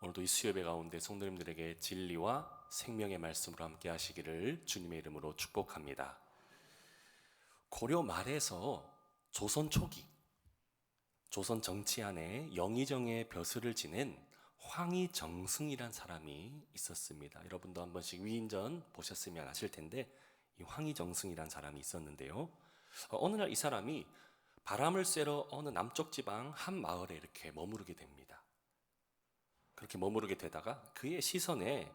오늘도 이 수요예배 가운데 성도님들에게 진리와 생명의 말씀으로 함께 하시기를 주님의 이름으로 축복합니다. 고려 말에서 조선 초기, 조선 정치 안에 영의정의 벼슬을 지낸 황희정승이란 사람이 있었습니다. 여러분도 한 번씩 위인전 보셨으면 아실 텐데 이 황희정승이란 사람이 있었는데요. 어느 날 이 사람이 바람을 쐬러 어느 남쪽 지방 한 마을에 이렇게 머무르게 됩니다. 그렇게 머무르게 되다가 그의 시선에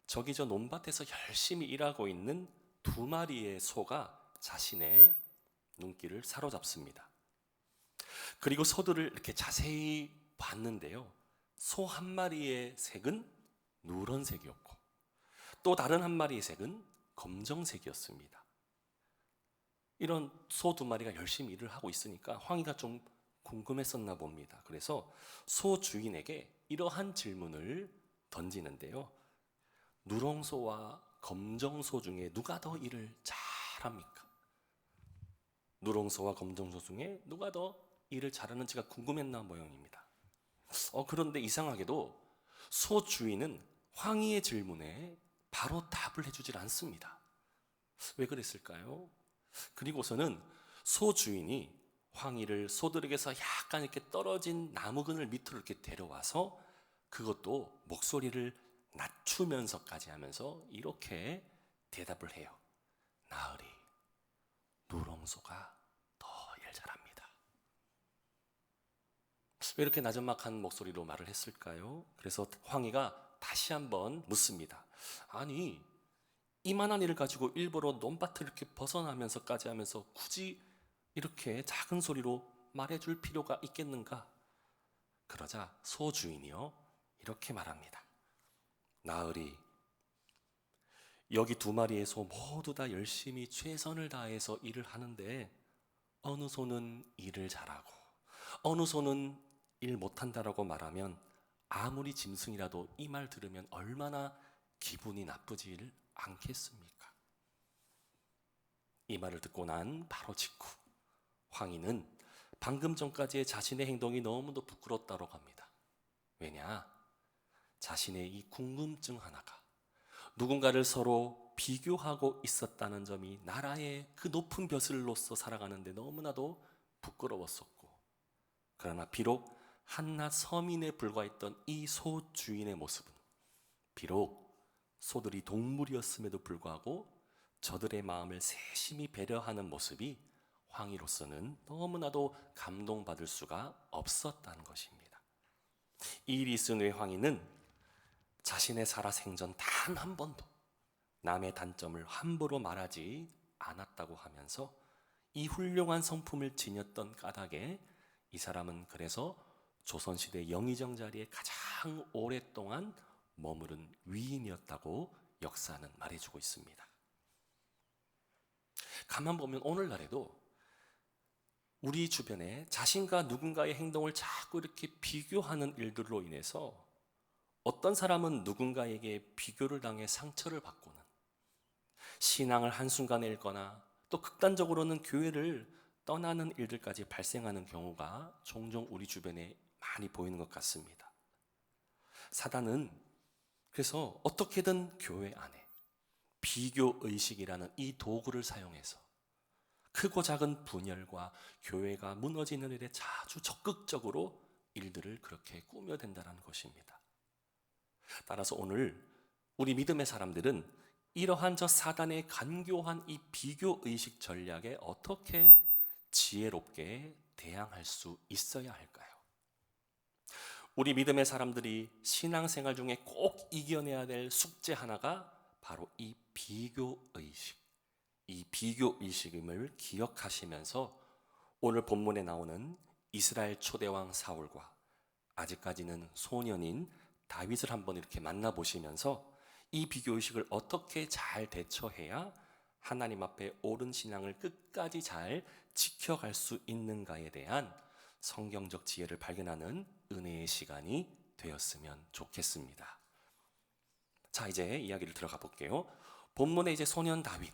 저기 저 논밭에서 열심히 일하고 있는 두 마리의 소가 자신의 눈길을 사로잡습니다. 그리고 소들을 이렇게 자세히 봤는데요. 소 한 마리의 색은 누런색이었고 또 다른 한 마리의 색은 검정색이었습니다. 이런 소 두 마리가 열심히 일을 하고 있으니까 황희가 좀 궁금했었나 봅니다. 그래서 소 주인에게 이러한 질문을 던지는데요. 누렁소와 검정소 중에 누가 더 일을 잘합니까? 누렁소와 검정소 중에 누가 더 일을 잘하는지가 궁금했나 모양입니다. 그런데 이상하게도 소 주인은 황희의 질문에 바로 답을 해주질 않습니다. 왜 그랬을까요? 그리고서는 소 주인이 황희를 소들에게서 약간 이렇게 떨어진 나무근을 밑으로 이렇게 데려와서 그것도 목소리를 낮추면서까지 하면서 이렇게 대답을 해요. 나으리, 누렁소가 더 일 잘합니다. 왜 이렇게 나지막한 목소리로 말을 했을까요? 그래서 황희가 다시 한번 묻습니다. 아니, 이만한 일을 가지고 일부러 논밭을 이렇게 벗어나면서까지 하면서 굳이 이렇게 작은 소리로 말해줄 필요가 있겠는가? 그러자 소 주인이요 이렇게 말합니다. 나으리, 여기 두 마리의 소 모두 다 열심히 최선을 다해서 일을 하는데 어느 소는 일을 잘하고 어느 소는 일 못한다라고 말하면 아무리 짐승이라도 이 말 들으면 얼마나 기분이 나쁘지 않겠습니까? 이 말을 듣고 난 바로 직후 황희는 방금 전까지의 자신의 행동이 너무도 부끄럽다고 합니다. 왜냐? 자신의 이 궁금증 하나가 누군가를 서로 비교하고 있었다는 점이 나라의 그 높은 벼슬로서 살아가는데 너무나도 부끄러웠었고, 그러나 비록 한낱 서민에 불과했던 이 소 주인의 모습은 비록 소들이 동물이었음에도 불구하고 저들의 마음을 세심히 배려하는 모습이 황희로서는 너무나도 감동받을 수가 없었다는 것입니다. 이 일이 있은 후에 황희는 자신의 살아생전 단 한 번도 남의 단점을 함부로 말하지 않았다고 하면서 이 훌륭한 성품을 지녔던 까닭에 이 사람은 그래서 조선시대 영의정 자리에 가장 오랫동안 머무른 위인이었다고 역사는 말해주고 있습니다. 가만 보면 오늘날에도 우리 주변에 자신과 누군가의 행동을 자꾸 이렇게 비교하는 일들로 인해서 어떤 사람은 누군가에게 비교를 당해 상처를 받고는 신앙을 한순간에 잃거나 또 극단적으로는 교회를 떠나는 일들까지 발생하는 경우가 종종 우리 주변에 많이 보이는 것 같습니다. 사단은 그래서 어떻게든 교회 안에 비교의식이라는 이 도구를 사용해서 크고 작은 분열과 교회가 무너지는 일에 아주 적극적으로 일들을 그렇게 꾸며댄다는 것입니다. 따라서 오늘 우리 믿음의 사람들은 이러한 저 사단의 간교한 이 비교의식 전략에 어떻게 지혜롭게 대항할 수 있어야 할까요? 우리 믿음의 사람들이 신앙생활 중에 꼭 이겨내야 될 숙제 하나가 바로 이 비교의식, 이 비교의식임을 기억하시면서 오늘 본문에 나오는 이스라엘 초대왕 사울과 아직까지는 소년인 다윗을 한번 이렇게 만나보시면서 이 비교의식을 어떻게 잘 대처해야 하나님 앞에 옳은 신앙을 끝까지 잘 지켜갈 수 있는가에 대한 성경적 지혜를 발견하는 은혜의 시간이 되었으면 좋겠습니다. 자, 이제 이야기를 들어가 볼게요. 본문에 이제 소년 다윗,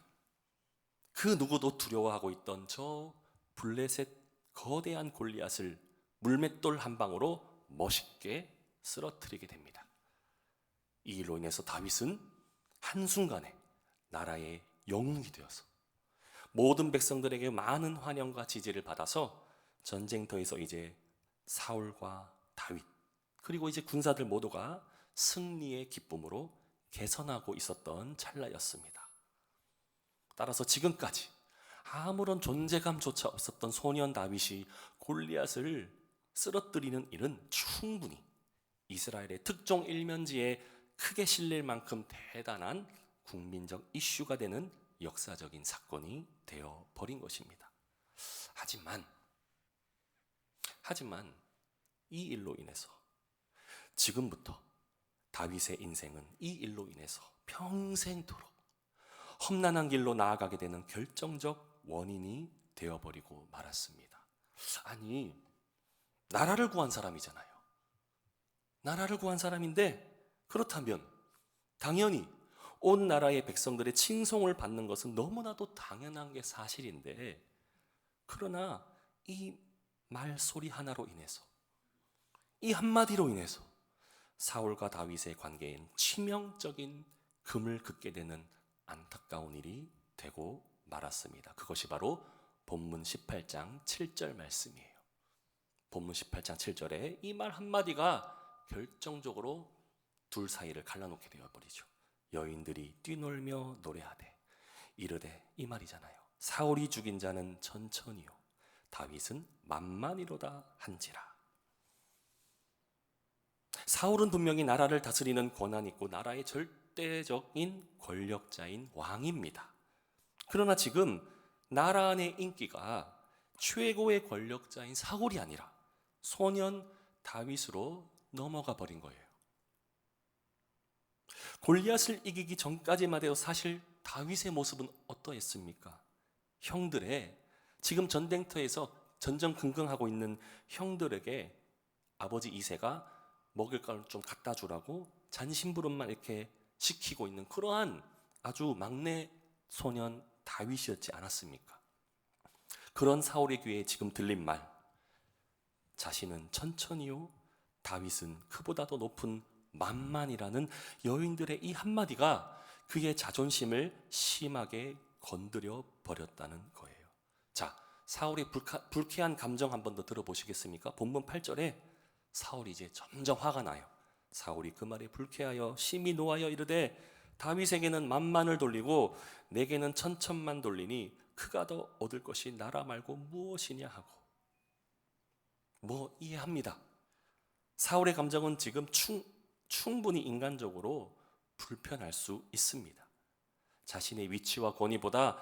그 누구도 두려워하고 있던 저 블레셋 거대한 골리앗을 물맷돌 한 방으로 멋있게 쓰러뜨리게 됩니다. 이 일로 인해서 다윗은 한순간에 나라의 영웅이 되어서 모든 백성들에게 많은 환영과 지지를 받아서 전쟁터에서 이제 사울과 다윗 그리고 이제 군사들 모두가 승리의 기쁨으로 개선하고 있었던 찰나였습니다. 따라서 지금까지 아무런 존재감조차 없었던 소년 다윗이 골리앗을 쓰러뜨리는 일은 충분히 이스라엘의 특종 일면지에 크게 실릴 만큼 대단한 국민적 이슈가 되는 역사적인 사건이 되어 버린 것입니다. 하지만 이 일로 인해서 지금부터 다윗의 인생은 이 일로 인해서 평생토록 험난한 길로 나아가게 되는 결정적 원인이 되어버리고 말았습니다. 아니, 나라를 구한 사람이잖아요. 나라를 구한 사람인데 그렇다면 당연히 온 나라의 백성들의 칭송을 받는 것은 너무나도 당연한 게 사실인데, 그러나 이 말소리 하나로 인해서, 이 한마디로 인해서 사울과 다윗의 관계엔 치명적인 금을 긋게 되는 안타까운 일이 되고 말았습니다. 그것이 바로 본문 18장 7절 말씀이에요. 본문 18장 7절에 이 말 한마디가 결정적으로 둘 사이를 갈라놓게 되어버리죠. 여인들이 뛰놀며 노래하되 이르되, 이 말이잖아요. 사울이 죽인 자는 천천히요 다윗은 만만이로다 한지라. 사울은 분명히 나라를 다스리는 권한이 있고 나라의 절대적인 권력자인 왕입니다. 그러나 지금 나라 안의 인기가 최고의 권력자인 사울이 아니라 소년 다윗으로 넘어가 버린 거예요. 골리앗을 이기기 전까지만 해도 사실 다윗의 모습은 어떠했습니까? 형들의, 지금 전쟁터에서 전전긍긍하고 있는 형들에게 아버지 이새가 먹을 걸 좀 갖다 주라고 잔심부름만 이렇게 시키고 있는 그러한 아주 막내 소년 다윗이었지 않았습니까? 그런 사울의 귀에 지금 들린 말, 자신은 천천히요 다윗은 그보다도 높은 만만이라는 여인들의 이 한마디가 그의 자존심을 심하게 건드려 버렸다는 거예요. 자, 사울의 불쾌한 감정 한 번 더 들어보시겠습니까? 본문 8절에 사울이 이제 점점 화가 나요. 사울이 그 말에 불쾌하여 심히 노하여 이르되, 다윗에게는 만만을 돌리고 내게는 천천만 돌리니 그가 더 얻을 것이 나라 말고 무엇이냐 하고. 뭐 이해합니다. 사울의 감정은 지금 충분히 인간적으로 불편할 수 있습니다. 자신의 위치와 권위보다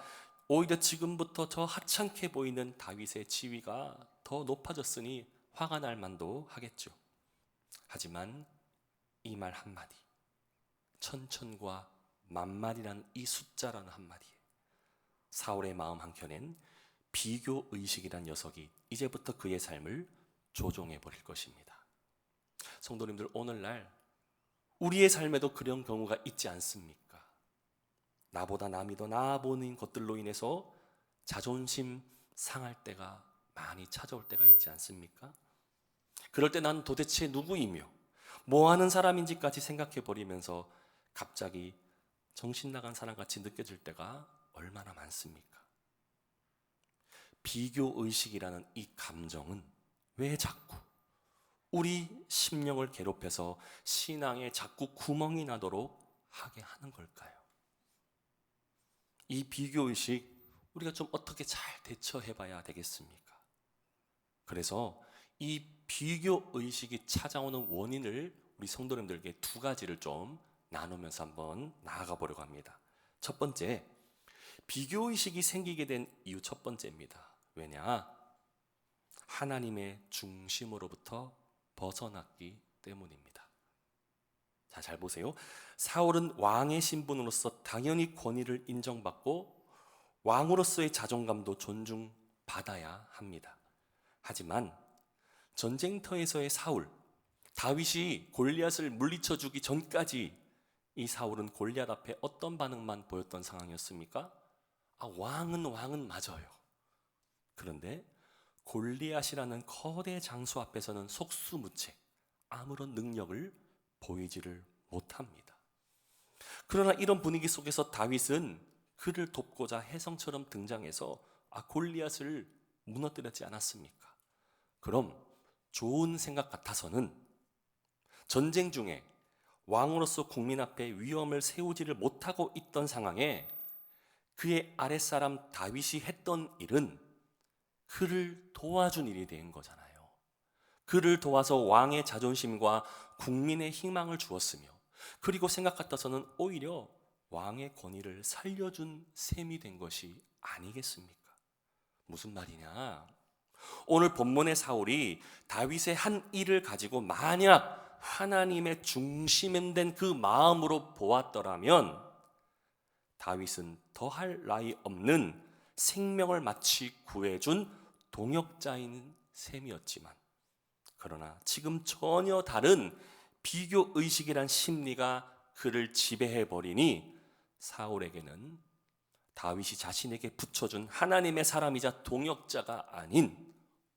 오히려 지금부터 저 하찮게 보이는 다윗의 지위가 더 높아졌으니 화가 날 만도 하겠죠. 하지만 이 말 한마디, 천천과 만만이라는 이 숫자라는 한마디에 사울의 마음 한켠엔 비교의식이란 녀석이 이제부터 그의 삶을 조종해 버릴 것입니다. 성도님들, 오늘날 우리의 삶에도 그런 경우가 있지 않습니까? 나보다 남이 더 나아 보이는 것들로 인해서 자존심 상할 때가 많이 찾아올 때가 있지 않습니까? 그럴 때 난 도대체 누구이며 뭐 하는 사람인지까지 생각해 버리면서 갑자기 정신 나간 사람같이 느껴질 때가 얼마나 많습니까? 비교의식이라는 이 감정은 왜 자꾸 우리 심령을 괴롭혀서 신앙에 자꾸 구멍이 나도록 하게 하는 걸까요? 이 비교의식 우리가 좀 어떻게 잘 대처해 봐야 되겠습니까? 그래서 이 비교의식이 찾아오는 원인을 우리 성도님들에게 두 가지를 좀 나누면서 한번 나아가 보려고 합니다. 첫 번째, 비교의식이 생기게 된 이유 첫 번째입니다. 왜냐? 하나님의 중심으로부터 벗어났기 때문입니다. 자, 잘 보세요. 사울은 왕의 신분으로서 당연히 권위를 인정받고 왕으로서의 자존감도 존중받아야 합니다. 하지만 전쟁터에서의 사울, 다윗이 골리앗을 물리쳐 주기 전까지 이 사울은 골리앗 앞에 어떤 반응만 보였던 상황이었습니까? 왕은 맞아요. 그런데 골리앗이라는 거대 장수 앞에서는 속수무책, 아무런 능력을 보이지를 못합니다. 그러나 이런 분위기 속에서 다윗은 그를 돕고자 혜성처럼 등장해서 골리앗을 무너뜨리지 않았습니까? 그럼 좋은 생각 같아서는 전쟁 중에 왕으로서 국민 앞에 위험을 세우지를 못하고 있던 상황에 그의 아랫사람 다윗이 했던 일은 그를 도와준 일이 된 거잖아요. 그를 도와서 왕의 자존심과 국민의 희망을 주었으며, 그리고 생각 같아서는 오히려 왕의 권위를 살려준 셈이 된 것이 아니겠습니까? 무슨 말이냐? 오늘 본문의 사울이 다윗의 한 일을 가지고 만약 하나님의 중심된 그 마음으로 보았더라면 다윗은 더할 나위 없는 생명을 마치 구해준 동역자인 셈이었지만, 그러나 지금 전혀 다른 비교의식이란 심리가 그를 지배해버리니 사울에게는 다윗이 자신에게 붙여준 하나님의 사람이자 동역자가 아닌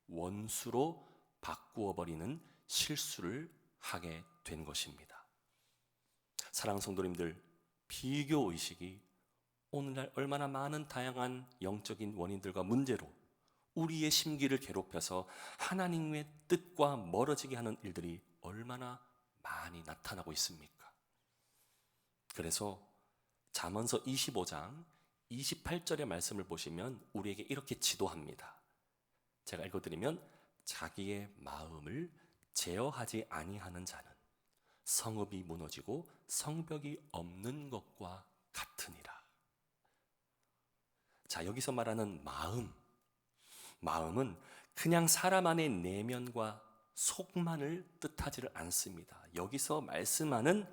원수로 바꾸어버리는 실수를 하게 된 것입니다. 사랑하는 성도님들, 비교의식이 오늘날 얼마나 많은 다양한 영적인 원인들과 문제로 우리의 심기를 괴롭혀서 하나님의 뜻과 멀어지게 하는 일들이 얼마나 많이 나타나고 있습니까? 그래서 잠언서 25장 28절의 말씀을 보시면 우리에게 이렇게 지도합니다. 제가 읽어드리면, 자기의 마음을 제어하지 아니하는 자는 성읍이 무너지고 성벽이 없는 것과 같으니라. 자, 여기서 말하는 마음은 그냥 사람 안의 내면과 속만을 뜻하지를 않습니다. 여기서 말씀하는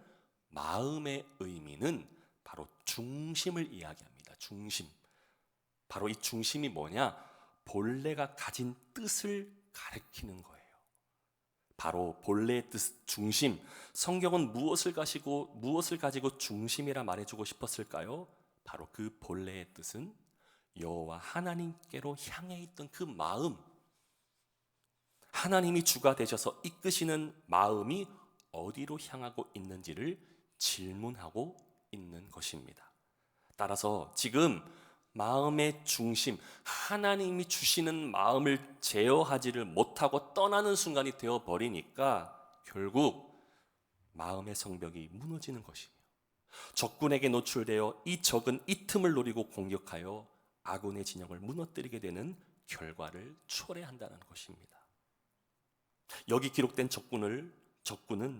마음의 의미는 바로 중심을 이야기합니다. 중심. 바로 이 중심이 뭐냐? 본래가 가진 뜻을 가리키는 거예요. 바로 본래의 뜻, 중심. 성경은 무엇을 가지고 중심이라 말해주고 싶었을까요? 바로 그 본래의 뜻은 여호와 하나님께로 향해 있던 그 마음, 하나님이 주가 되셔서 이끄시는 마음이 어디로 향하고 있는지를 질문하고 있는 것입니다. 따라서 지금 마음의 중심, 하나님이 주시는 마음을 제어하지를 못하고 떠나는 순간이 되어버리니까 결국 마음의 성벽이 무너지는 것이며, 적군에게 노출되어 이 적은 이 틈을 노리고 공격하여 아군의 진영을 무너뜨리게 되는 결과를 초래한다는 것입니다. 여기 기록된 적군은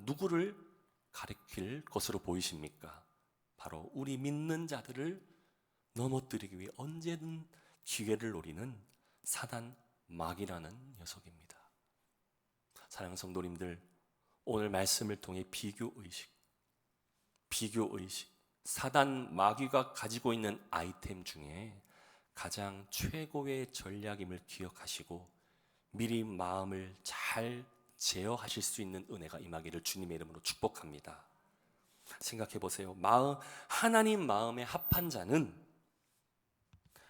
누구를 가리킬 것으로 보이십니까? 바로 우리 믿는 자들을 넘어뜨리기 위해 언제든 기회를 노리는 사단 마귀라는 녀석입니다. 사랑하는 성도님들, 오늘 말씀을 통해 비교의식, 사단 마귀가 가지고 있는 아이템 중에 가장 최고의 전략임을 기억하시고 미리 마음을 잘 제어하실 수 있는 은혜가 임하기를 주님의 이름으로 축복합니다. 생각해 보세요. 하나님 마음에 합한 자는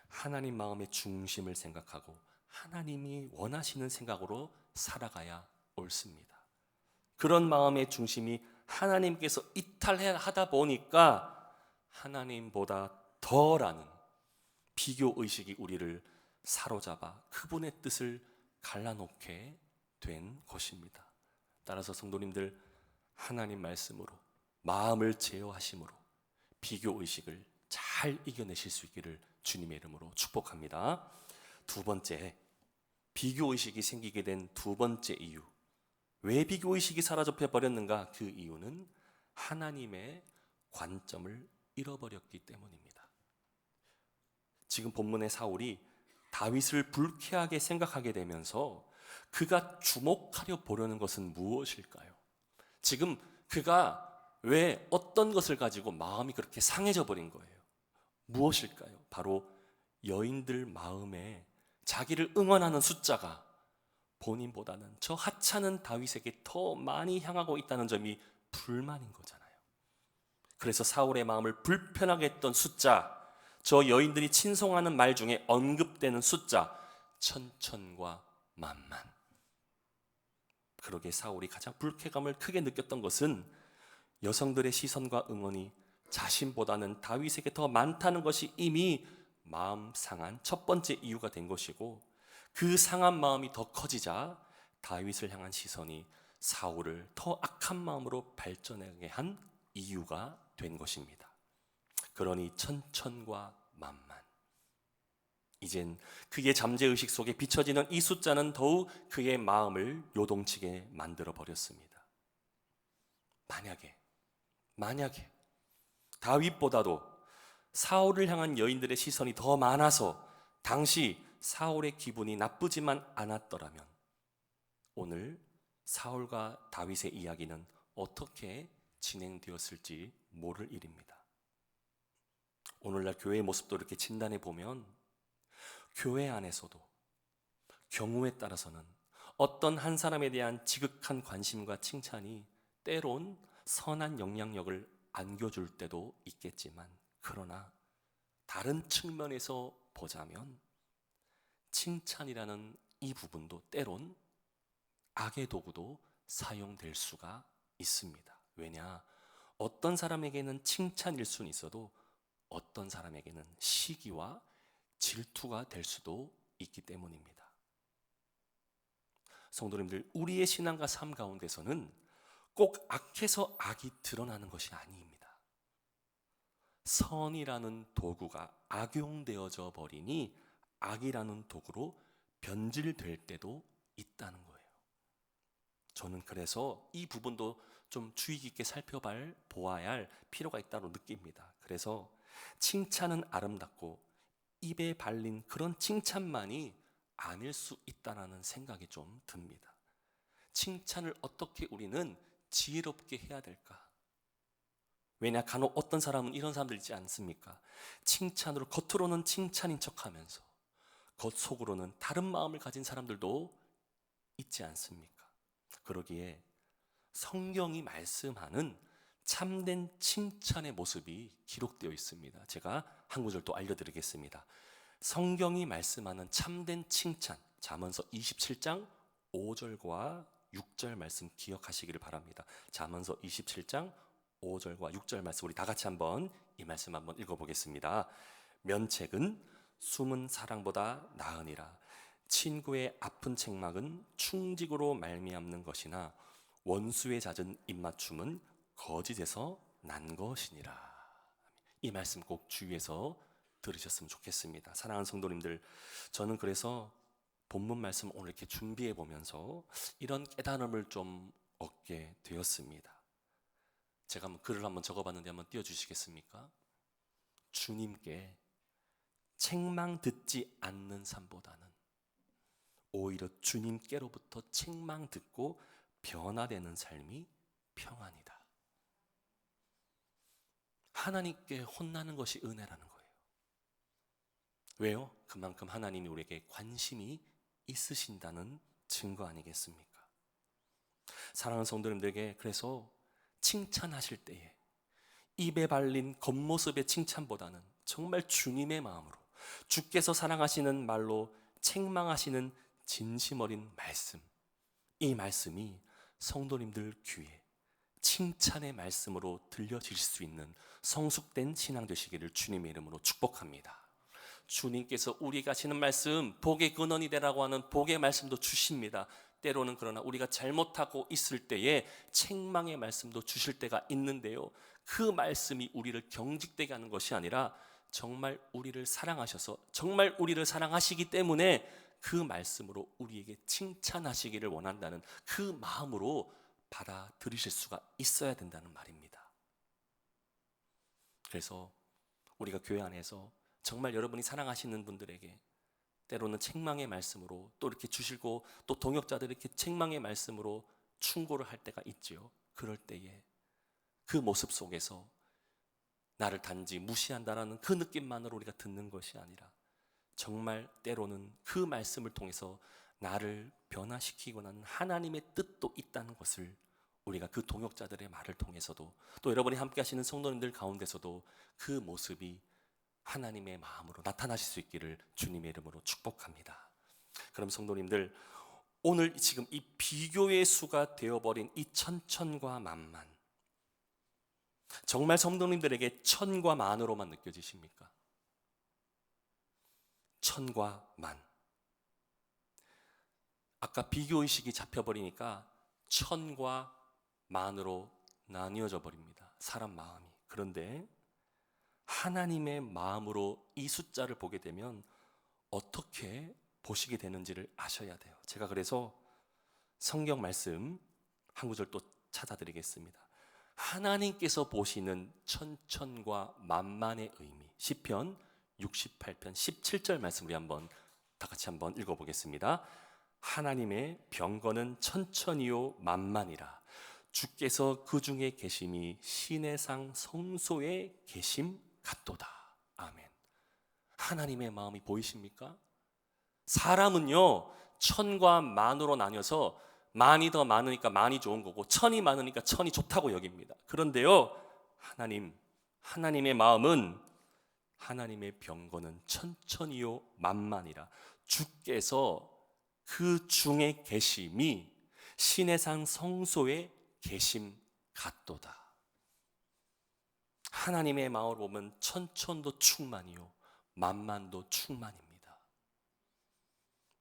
하나님 마음의 중심을 생각하고 하나님이 원하시는 생각으로 살아가야 옳습니다. 그런 마음의 중심이 하나님께서 이탈하다 보니까 하나님보다 더라는 비교의식이 우리를 사로잡아 그분의 뜻을 갈라놓게 된 것입니다. 따라서 성도님들, 하나님 말씀으로 마음을 제어하심으로 비교의식을 잘 이겨내실 수 있기를 주님의 이름으로 축복합니다. 두 번째, 비교의식이 생기게 된 두 번째 이유, 왜 비교의식이 사라져 버렸는가? 그 이유는 하나님의 관점을 잃어버렸기 때문입니다. 지금 본문의 사울이 다윗을 불쾌하게 생각하게 되면서 그가 주목하려 보려는 것은 무엇일까요? 지금 그가 왜 어떤 것을 가지고 마음이 그렇게 상해져 버린 거예요? 무엇일까요? 바로 여인들 마음에 자기를 응원하는 숫자가 본인보다는 저 하찮은 다윗에게 더 많이 향하고 있다는 점이 불만인 거잖아요. 그래서 사울의 마음을 불편하게 했던 숫자, 저 여인들이 친송하는 말 중에 언급되는 숫자, 천천과 만만. 그러게 사울이 가장 불쾌감을 크게 느꼈던 것은 여성들의 시선과 응원이 자신보다는 다윗에게 더 많다는 것이 이미 마음 상한 첫 번째 이유가 된 것이고, 그 상한 마음이 더 커지자 다윗을 향한 시선이 사울을 더 악한 마음으로 발전하게 한 이유가 된 것입니다. 그러니 천천과 만만, 이젠 그의 잠재의식 속에 비춰지는 이 숫자는 더욱 그의 마음을 요동치게 만들어 버렸습니다. 만약에 다윗보다도 사울을 향한 여인들의 시선이 더 많아서 당시 사울의 기분이 나쁘지만 않았더라면 오늘 사울과 다윗의 이야기는 어떻게 진행되었을지 모를 일입니다. 오늘날 교회의 모습도 이렇게 진단해 보면 교회 안에서도 경우에 따라서는 어떤 한 사람에 대한 지극한 관심과 칭찬이 때론 선한 영향력을 안겨줄 때도 있겠지만, 그러나 다른 측면에서 보자면 칭찬이라는 이 부분도 때론 악의 도구도 사용될 수가 있습니다. 왜냐? 어떤 사람에게는 칭찬일 수는 있어도 어떤 사람에게는 시기와 질투가 될 수도 있기 때문입니다. 성도님들, 우리의 신앙과 삶 가운데서는 꼭 악해서 악이 드러나는 것이 아닙니다. 선이라는 도구가 악용되어져 버리니 악이라는 도구로 변질될 때도 있다는 거예요. 저는 그래서 이 부분도 좀 주의 깊게 살펴보아야 할 필요가 있다고 느낍니다. 그래서 칭찬은 아름답고 입에 발린 그런 칭찬만이 아닐 수 있다는 생각이 좀 듭니다. 칭찬을 어떻게 우리는 지혜롭게 해야 될까? 왜냐, 간혹 어떤 사람은 이런 사람들 있지 않습니까? 칭찬으로, 겉으로는 칭찬인 척하면서 겉속으로는 다른 마음을 가진 사람들도 있지 않습니까? 그러기에 성경이 말씀하는 참된 칭찬의 모습이 기록되어 있습니다. 제가 한 구절 또 알려드리겠습니다. 성경이 말씀하는 참된 칭찬, 잠언서 27장 5절과 6절 말씀 기억하시기를 바랍니다. 잠언서 27장 5절과 6절 말씀, 우리 다 같이 한번 이 말씀 한번 읽어보겠습니다. 면책은 숨은 사랑보다 나으니라. 친구의 아픈 책망은 충직으로 말미암는 것이나 원수의 잦은 입맞춤은 거짓에서 난 것이니라. 이 말씀 꼭 주의해서 들으셨으면 좋겠습니다. 사랑하는 성도님들, 저는 그래서 본문 말씀 오늘 이렇게 준비해 보면서 이런 깨달음을 좀 얻게 되었습니다. 제가 글을 한번 적어봤는데 한번 띄워주시겠습니까? 주님께 책망 듣지 않는 삶보다는 오히려 주님께로부터 책망 듣고 변화되는 삶이 평안이다. 하나님께 혼나는 것이 은혜라는 거예요. 왜요? 그만큼 하나님이 우리에게 관심이 있으신다는 증거 아니겠습니까? 사랑하는 성도님들에게 그래서 칭찬하실 때에 입에 발린 겉모습의 칭찬보다는 정말 주님의 마음으로, 주께서 사랑하시는 말로 책망하시는 진심 어린 말씀, 이 말씀이 성도님들 귀에 칭찬의 말씀으로 들려질 수 있는 성숙된 신앙 되시기를 주님의 이름으로 축복합니다. 주님께서 우리가 하시는 말씀, 복의 근원이 되라고 하는 복의 말씀도 주십니다. 때로는 그러나 우리가 잘못하고 있을 때에 책망의 말씀도 주실 때가 있는데요, 그 말씀이 우리를 경직되게 하는 것이 아니라 정말 우리를 사랑하셔서 정말 우리를 사랑하시기 때문에 그 말씀으로 우리에게 칭찬하시기를 원한다는 그 마음으로 받아들이실 수가 있어야 된다는 말입니다. 그래서 우리가 교회 안에서 정말 여러분이 사랑하시는 분들에게 때로는 책망의 말씀으로 또 이렇게 주시고, 또 동역자들 이렇게 책망의 말씀으로 충고를 할 때가 있지요. 그럴 때에 그 모습 속에서 나를 단지 무시한다라는 그 느낌만으로 우리가 듣는 것이 아니라 정말 때로는 그 말씀을 통해서 나를 변화시키고 나는 하나님의 뜻도 있다는 것을 우리가 그 동역자들의 말을 통해서도, 또 여러분이 함께 하시는 성도님들 가운데서도 그 모습이 하나님의 마음으로 나타나실 수 있기를 주님의 이름으로 축복합니다. 그럼 성도님들, 오늘 지금 이 비교의 수가 되어버린 이 천천과 만만, 정말 성도님들에게 천과 만으로만 느껴지십니까? 천과 만. 아까 비교의식이 잡혀버리니까 천과 만으로 나뉘어져 버립니다, 사람 마음이. 그런데 하나님의 마음으로 이 숫자를 보게 되면 어떻게 보시게 되는지를 아셔야 돼요. 제가 그래서 성경 말씀 한 구절 또 찾아드리겠습니다. 하나님께서 보시는 천천과 만만의 의미, 시편 68편 17절 말씀 우리 한번 다 같이 한번 읽어보겠습니다. 하나님의 병거는 천천히요 만만이라. 주께서 그 중에 계심이 신의 상 성소에 계심 같도다. 아멘. 하나님의 마음이 보이십니까? 사람은요 천과 만으로 나뉘어서 만이 더 많으니까 만이 좋은 거고 천이 많으니까 천이 좋다고 여깁니다. 그런데요 하나님의 마음은, 하나님의 병거는 천천히요 만만이라. 주께서 그 중에 계심이 신의 상 성소에 계심 같도다. 하나님의 마음을 보면 천천도 충만이요 만만도 충만입니다.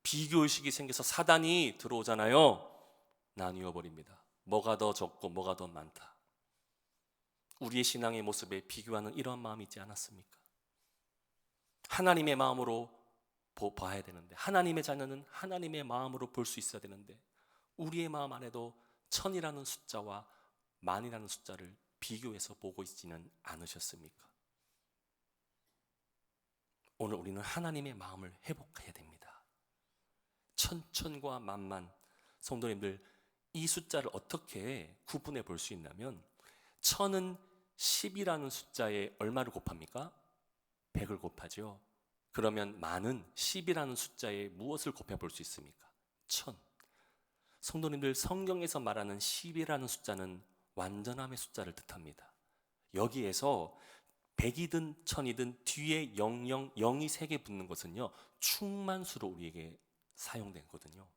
비교의식이 생겨서 사단이 들어오잖아요. 나뉘어 버립니다. 뭐가 더 적고 뭐가 더 많다. 우리의 신앙의 모습에 비교하는 이런 마음이 있지 않았습니까? 하나님의 마음으로 봐야 되는데, 하나님의 자녀는 하나님의 마음으로 볼 수 있어야 되는데, 우리의 마음 안에도 천이라는 숫자와 만이라는 숫자를 비교해서 보고 있지는 않으셨습니까? 오늘 우리는 하나님의 마음을 회복해야 됩니다. 천천과 만만, 성도님들 이 숫자를 어떻게 구분해 볼 수 있냐면, 천은 10이라는 숫자에 얼마를 곱합니까? 100을 곱하죠. 그러면 만은 10이라는 숫자에 무엇을 곱해 볼 수 있습니까? 천. 성도님들 성경에서 말하는 10이라는 숫자는 완전함의 숫자를 뜻합니다. 여기에서 100이든 1000이든 뒤에 00, 0이 3개 붙는 것은요 충만수로 우리에게 사용되거든요.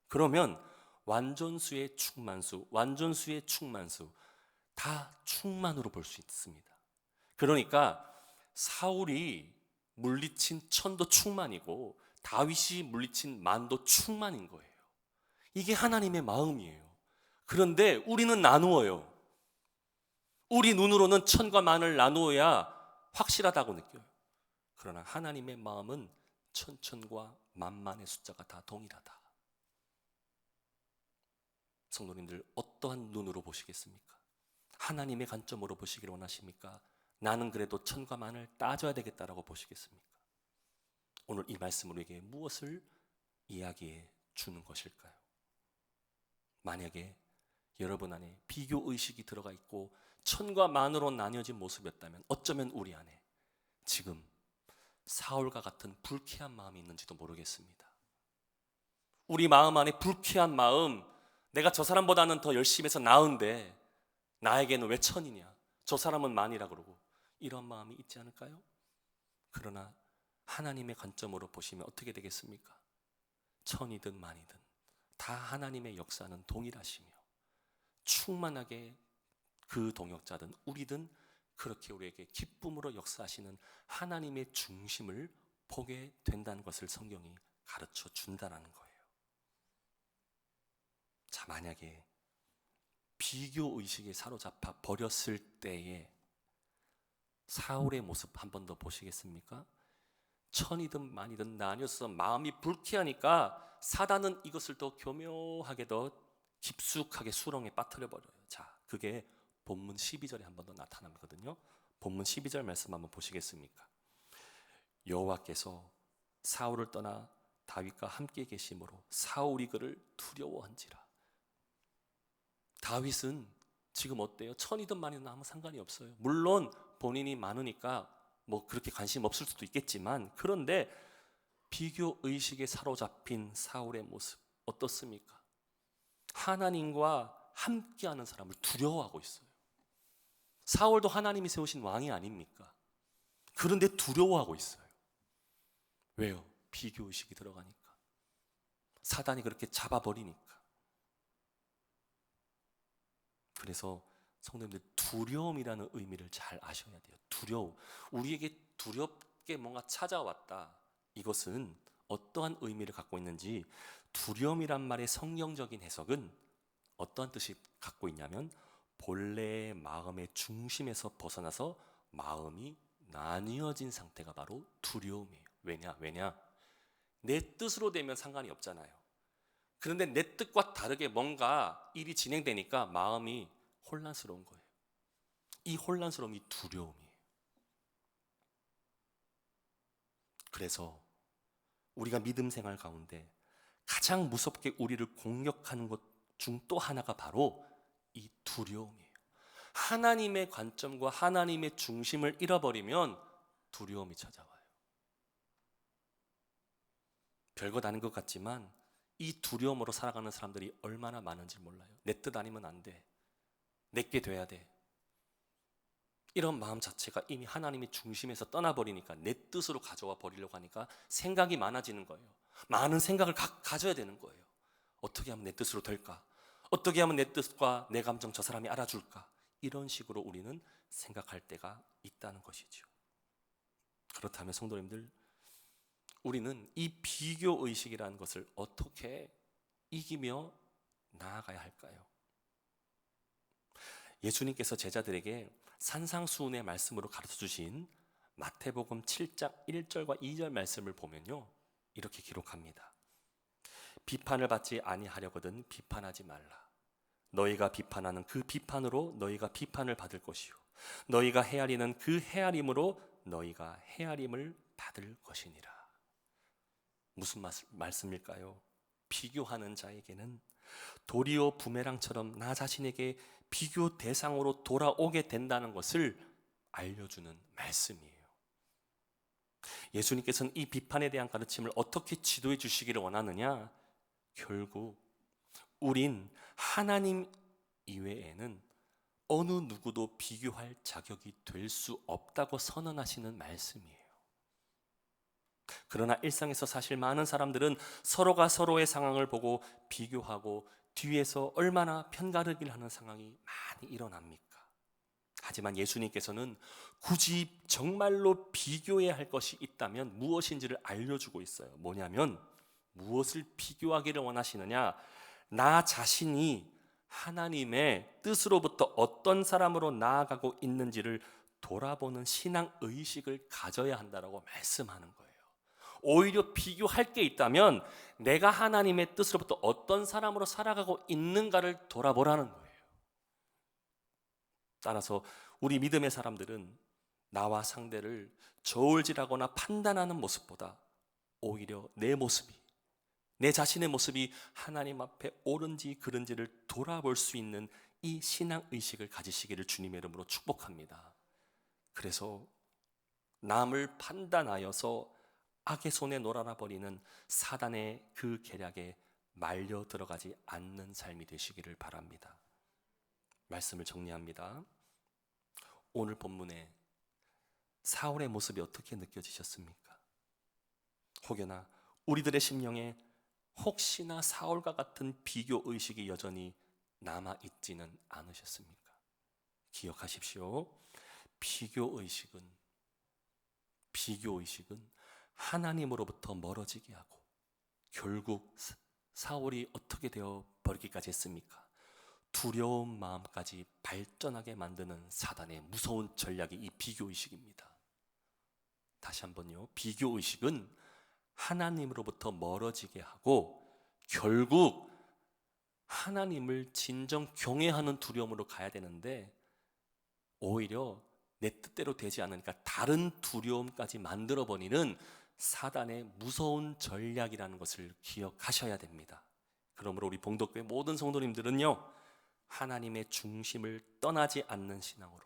그러면 완전수의 충만수, 완전수의 충만수 다 충만으로 볼 수 있습니다. 그러니까 사울이 물리친 천도 충만이고 다윗이 물리친 만도 충만인 거예요. 이게 하나님의 마음이에요. 그런데 우리는 나누어요. 우리 눈으로는 천과 만을 나누어야 확실하다고 느껴요. 그러나 하나님의 마음은 천천과 만만의 숫자가 다 동일하다. 성도님들 어떠한 눈으로 보시겠습니까? 하나님의 관점으로 보시기를 원하십니까? 나는 그래도 천과 만을 따져야 되겠다라고 보시겠습니까? 오늘 이 말씀으로 우리에게 무엇을 이야기해 주는 것일까요? 만약에 여러분 안에 비교의식이 들어가 있고 천과 만으로 나뉘어진 모습이었다면 어쩌면 우리 안에 지금 사울과 같은 불쾌한 마음이 있는지도 모르겠습니다. 우리 마음 안에 불쾌한 마음, 내가 저 사람보다는 더 열심히 해서 나은데 나에게는 왜 천이냐, 저 사람은 만이라 그러고, 이런 마음이 있지 않을까요? 그러나 하나님의 관점으로 보시면 어떻게 되겠습니까? 천이든 만이든 다 하나님의 역사는 동일하시며 충만하게 그 동역자든 우리든 그렇게 우리에게 기쁨으로 역사하시는 하나님의 중심을 보게 된다는 것을 성경이 가르쳐 준다는 거예요. 자, 만약에 비교의식에 사로잡아 버렸을 때에 사울의 모습 한 번 더 보시겠습니까? 천이든 만이든 나뉘어서 마음이 불쾌하니까 사단은 이것을 더 교묘하게 더 깊숙하게 수렁에 빠뜨려 버려요. 자, 그게 본문 12절에 한 번 더 나타나거든요. 본문 12절 말씀 한번 보시겠습니까? 여호와께서 사울을 떠나 다윗과 함께 계심으로 사울이 그를 두려워한지라. 다윗은 지금 어때요? 천이든 만이든 아무 상관이 없어요. 물론 본인이 많으니까 뭐 그렇게 관심 없을 수도 있겠지만, 그런데 비교 의식에 사로잡힌 사울의 모습 어떻습니까? 하나님과 함께하는 사람을 두려워하고 있어요. 사울도 하나님이 세우신 왕이 아닙니까? 그런데 두려워하고 있어요. 왜요? 비교 의식이 들어가니까. 사단이 그렇게 잡아버리니까. 그래서 성도님들, 두려움이라는 의미를 잘 아셔야 돼요. 두려움. 우리에게 두렵게 뭔가 찾아왔다. 이것은 어떠한 의미를 갖고 있는지, 두려움이란 말의 성경적인 해석은 어떠한 뜻이 갖고 있냐면, 본래의 마음의 중심에서 벗어나서 마음이 나뉘어진 상태가 바로 두려움이에요. 왜냐? 내 뜻으로 되면 상관이 없잖아요. 그런데 내 뜻과 다르게 뭔가 일이 진행되니까 마음이 혼란스러운 거예요. 이 혼란스러움이 두려움이에요. 그래서 우리가 믿음 생활 가운데 가장 무섭게 우리를 공격하는 것 중 또 하나가 바로 이 두려움이에요. 하나님의 관점과 하나님의 중심을 잃어버리면 두려움이 찾아와요. 별것 아닌 것 같지만 이 두려움으로 살아가는 사람들이 얼마나 많은지 몰라요. 내 뜻 아니면 안 돼. 내게 돼야 돼. 이런 마음 자체가 이미 하나님의 중심에서 떠나버리니까 내 뜻으로 가져와 버리려고 하니까 생각이 많아지는 거예요. 많은 생각을 가져야 되는 거예요. 어떻게 하면 내 뜻으로 될까? 어떻게 하면 내 뜻과 내 감정 저 사람이 알아줄까? 이런 식으로 우리는 생각할 때가 있다는 것이죠. 그렇다면 성도님들, 우리는 이 비교의식이라는 것을 어떻게 이기며 나아가야 할까요? 예수님께서 제자들에게 산상수훈의 말씀으로 가르쳐 주신 마태복음 7장 1절과 2절 말씀을 보면요, 이렇게 기록합니다. 비판을 받지 아니하려거든 비판하지 말라. 너희가 비판하는 그 비판으로 너희가 비판을 받을 것이요, 너희가 헤아리는 그 헤아림으로 너희가 헤아림을 받을 것이니라. 무슨 말씀일까요? 비교하는 자에게는 도리어 부메랑처럼 나 자신에게 비교 대상으로 돌아오게 된다는 것을 알려주는 말씀이에요. 예수님께서는 이 비판에 대한 가르침을 어떻게 지도해 주시기를 원하느냐? 결국 우린 하나님 이외에는 어느 누구도 비교할 자격이 될 수 없다고 선언하시는 말씀이에요. 그러나 일상에서 사실 많은 사람들은 서로가 서로의 상황을 보고 비교하고 뒤에서 얼마나 편가르기를 하는 상황이 많이 일어납니까? 하지만 예수님께서는 굳이 정말로 비교해야 할 것이 있다면 무엇인지를 알려주고 있어요. 뭐냐면, 무엇을 비교하기를 원하시느냐? 나 자신이 하나님의 뜻으로부터 어떤 사람으로 나아가고 있는지를 돌아보는 신앙 의식을 가져야 한다고 말씀하는 거예요. 오히려 비교할 게 있다면 내가 하나님의 뜻으로부터 어떤 사람으로 살아가고 있는가를 돌아보라는 거예요. 따라서 우리 믿음의 사람들은 나와 상대를 저울질하거나 판단하는 모습보다 오히려 내 모습이, 내 자신의 모습이 하나님 앞에 옳은지 그른지를 돌아볼 수 있는 이 신앙 의식을 가지시기를 주님의 이름으로 축복합니다. 그래서 남을 판단하여서 악의 손에 놀아나 버리는 사단의 그 계략에 말려 들어가지 않는 삶이 되시기를 바랍니다. 말씀을 정리합니다. 오늘 본문에 사울의 모습이 어떻게 느껴지셨습니까? 혹여나 우리들의 심령에 혹시나 사울과 같은 비교 의식이 여전히 남아있지는 않으셨습니까? 기억하십시오. 비교 의식은 하나님으로부터 멀어지게 하고 결국 사울이 어떻게 되어 버리기까지 했습니까? 두려운 마음까지 발전하게 만드는 사단의 무서운 전략이 이 비교의식입니다. 다시 한번요. 비교의식은 하나님으로부터 멀어지게 하고 결국 하나님을 진정 경외하는 두려움으로 가야 되는데 오히려 내 뜻대로 되지 않으니까 다른 두려움까지 만들어버리는 사단의 무서운 전략이라는 것을 기억하셔야 됩니다. 그러므로 우리 봉독교회 모든 성도님들은요, 하나님의 중심을 떠나지 않는 신앙으로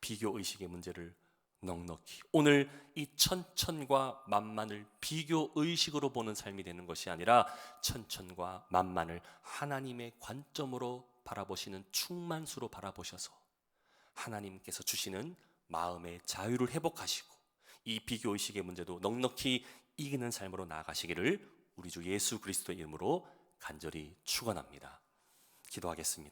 비교의식의 문제를 넉넉히, 오늘 이 천천과 만만을 비교의식으로 보는 삶이 되는 것이 아니라 천천과 만만을 하나님의 관점으로 바라보시는 충만수로 바라보셔서 하나님께서 주시는 마음의 자유를 회복하시고 이 비교의식의 문제도 넉넉히 이기는 삶으로 나아가시기를 우리 주 예수 그리스도의 이름으로 간절히 축원합니다. 기도하겠습니다.